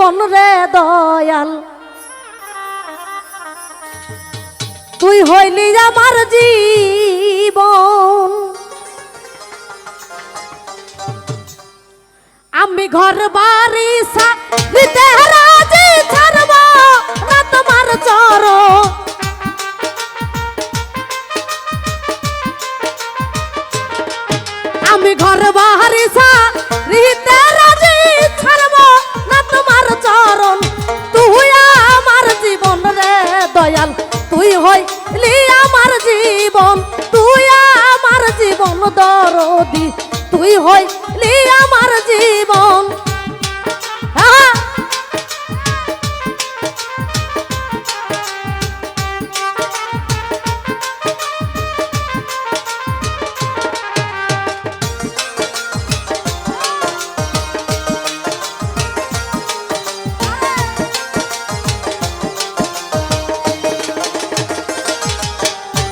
জীবন রে দয়াল তুই হইলি আমার জীবন। আমি ঘর বাড়ি ছাড়িতে রাজি ছাড়ব না তোমার চরণ। আমি ঘর বাড়ি ছাড়িতে রাজি ছাড়ব না তোমার চরণ। তুই আমার জীবন রে দয়াল তুই হইলি আমার জীবন। তুই আমার জীবন দরদি তুই হইলি আমার জীবন।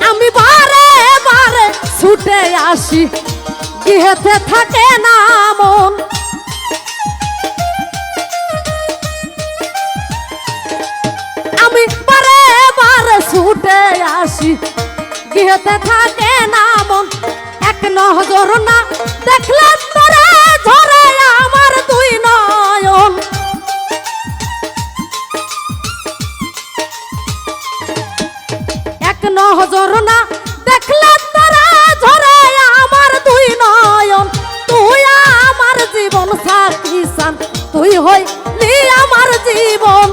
আমি বারে বারে ছুটে আসি গৃহেতে থাকে না মন। আমি বারে বারে ছুটে আসি গৃহেতে থাকে না মন। এক নজর না দেখলে তোরে ঝরে আমার দুই নয়ন। এক নজর না দেখলে তোরে ঝরে আমার দুই নয়ন। তুই আমার জীবন সাথী সান তুই হইলি আমার জীবন।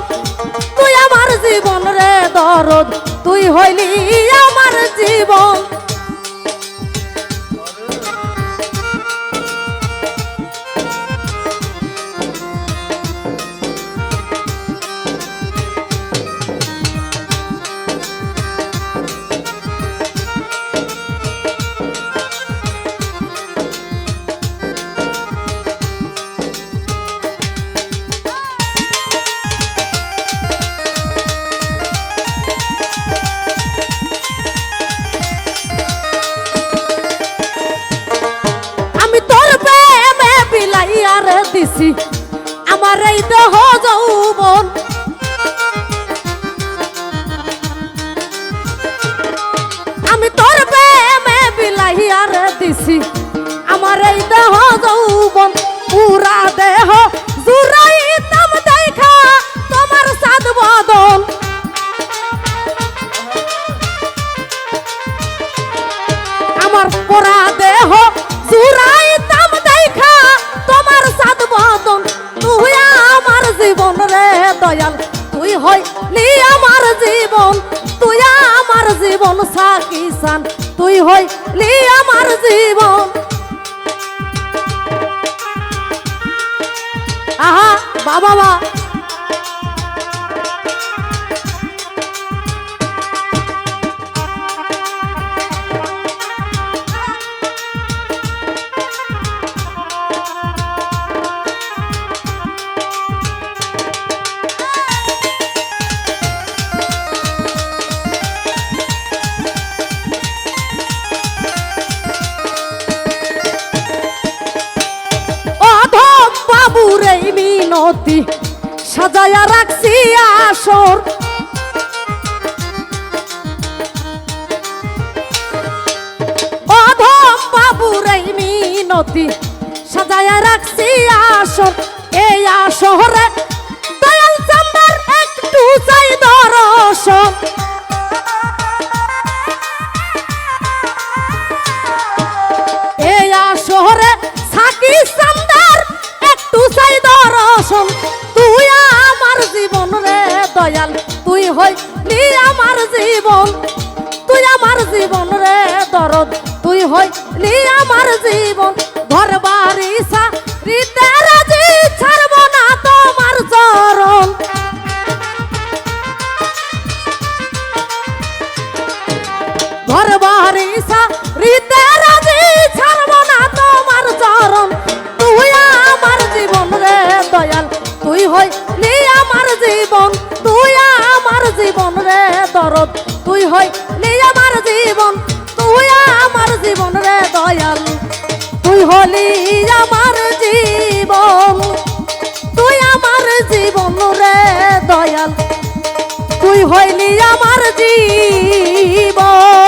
তুই আমার জীবন রে দরদ তুই হইলি আমার জীবন। দিছি আমার এই দেহ যৌবন। আমি তোর প্রেমে বিলাইয়ার দিছি আমার এই দেহ যৌবন। পুরা দেহ জুড়াইতাম দেখা তোমার সাদ বদন। আমার পুরা দেহ জুড়াইতাম দেখা তোমার সাদ বদন। তুই আমার জীবন রে দয়াল তুই হইলি আমার জীবন। তুই আমার জীবন সাকিসান তুই হইলি আমার জীবন। আহা বাবা বা মিনতি সাজায়া রাখছি আসর। অধম বাবুর এই মিনতি সাজায়া রাখছি আসর। এই আসরে দয়াল চান্দার একটু চাই দর্শন। এই আসরে সাকি চান্দার একটু চাই দর্শন। তুই আমার জীবন রে দয়াল তুই হইলি আমার জীবন। তুই আমার জীবন রে দরদ তুই হইলি আমার জীবন। ঘর বাড়ি ছাড়িতে রাজি ছাড়ব না তোমার চরণ। ঘর বাড়ি ছাড়িতে রাজি ছাড়ব না তোমার চরণ। তুই আমার জীবন রে দয়াল তুই হইলি আমার জীবন। তুই আমার জীবন রে দরদ তুই হইলি আমার জীবন। তুই আমার জীবন রে দয়াল তুই হলি আমার জীবন। তুই আমার জীবন তুই হইলি আমার জীবন।